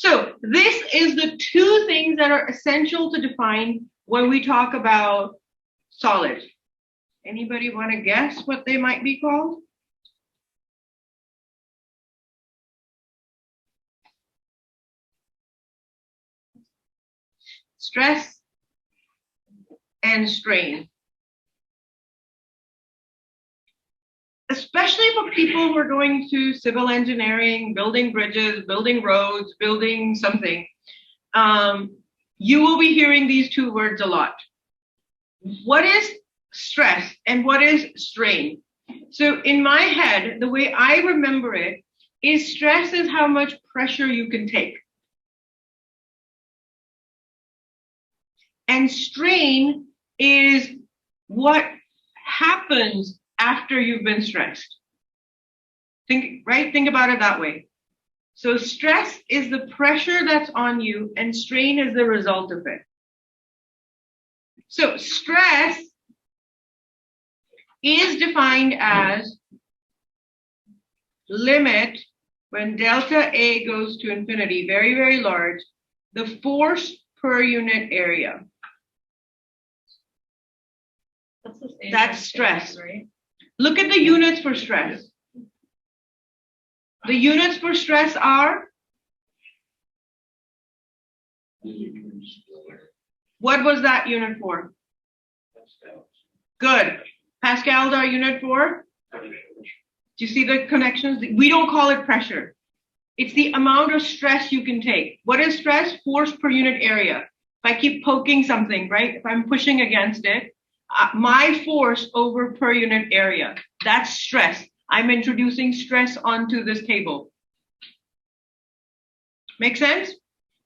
So this is the two things that are essential to define when we talk about solids. Anybody want to guess what they might be called? Stress and strain. Especially for people who are going to civil engineering, building bridges, building roads, building something, you will be hearing these two words a lot. What is stress and what is strain? So in my head, the way I remember it is stress is how much pressure you can take. And strain is what happens after you've been stressed. Think about it that way. So stress is the pressure that's on you and strain is the result of it. So stress is defined as limit when delta A goes to infinity, very, very large, the force per unit area. That's stress. Right? Look at the units for stress. The units for stress are? What was that unit for? Good. Pascal's our unit for? Do you see the connections? We don't call it pressure. It's the amount of stress you can take. What is stress? Force per unit area. If I keep poking something, right? If I'm pushing against it, my force over per unit area. That's stress. I'm introducing stress onto this table. Make sense?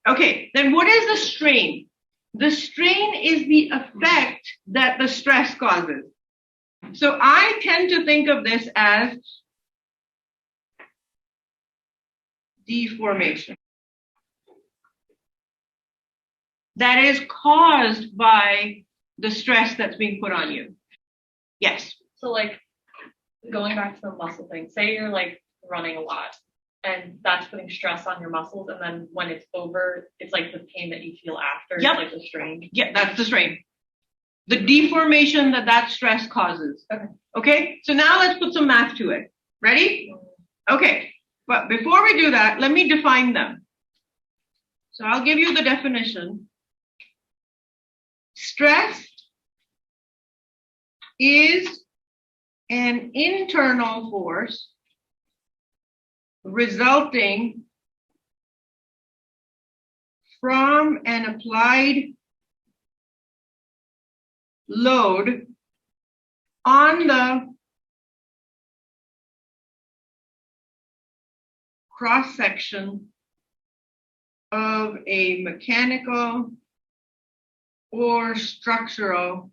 Okay, then what is the strain? The strain is the effect that the stress causes. So I tend to think of this as deformation. That is caused by the stress that's being put on you. Yes. So like going back to the muscle thing, say you're like running a lot and that's putting stress on your muscles. And then when it's over, it's like the pain that you feel after, Yep. Like the strain. Yeah, that's the strain. The deformation that stress causes. Okay. So now let's put some math to it. Ready? Okay. But before we do that, let me define them. So I'll give you the definition. Stress is an internal force resulting from an applied load on the cross-section of a mechanical or structural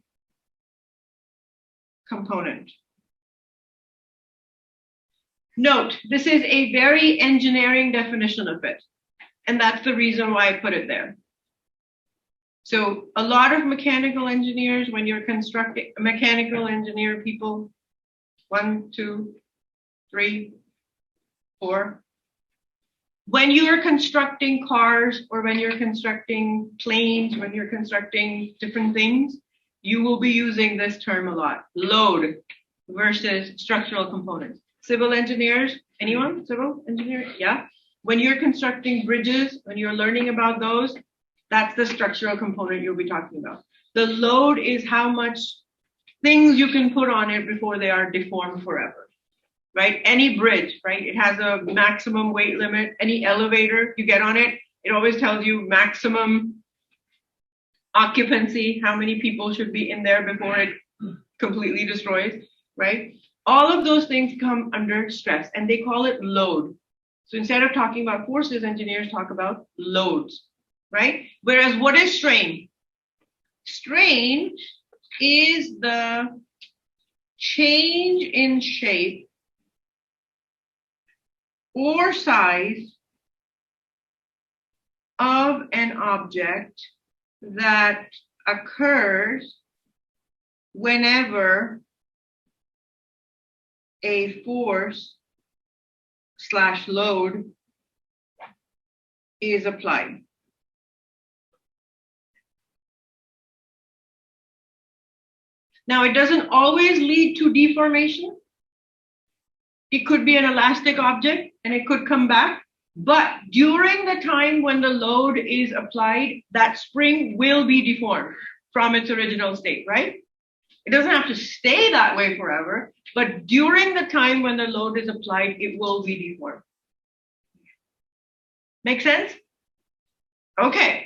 component. Note, this is a very engineering definition of it, and that's the reason why I put it there. So a lot of mechanical engineers, when you're constructing, mechanical engineer people, 1, 2, 3, 4, when you're constructing cars or when you're constructing planes, when you're constructing different things, you will be using this term a lot, load versus structural components. Civil engineers, anyone? Civil engineer? Yeah. When you're constructing bridges, when you're learning about those, that's the structural component you'll be talking about. The load is how much things you can put on it before they are deformed forever, right? Any bridge, right? It has a maximum weight limit. Any elevator you get on it, it always tells you maximum occupancy, how many people should be in there before it completely destroys, right? All of those things come under stress and they call it load. So instead of talking about forces, engineers talk about loads, right? Whereas what is strain? Strain is the change in shape or size of an object that occurs whenever a force/load is applied. Now, it doesn't always lead to deformation. It could be an elastic object and it could come back. But during the time when the load is applied, that spring will be deformed from its original state, right? It doesn't have to stay that way forever, but during the time when the load is applied, it will be deformed. Make sense? Okay.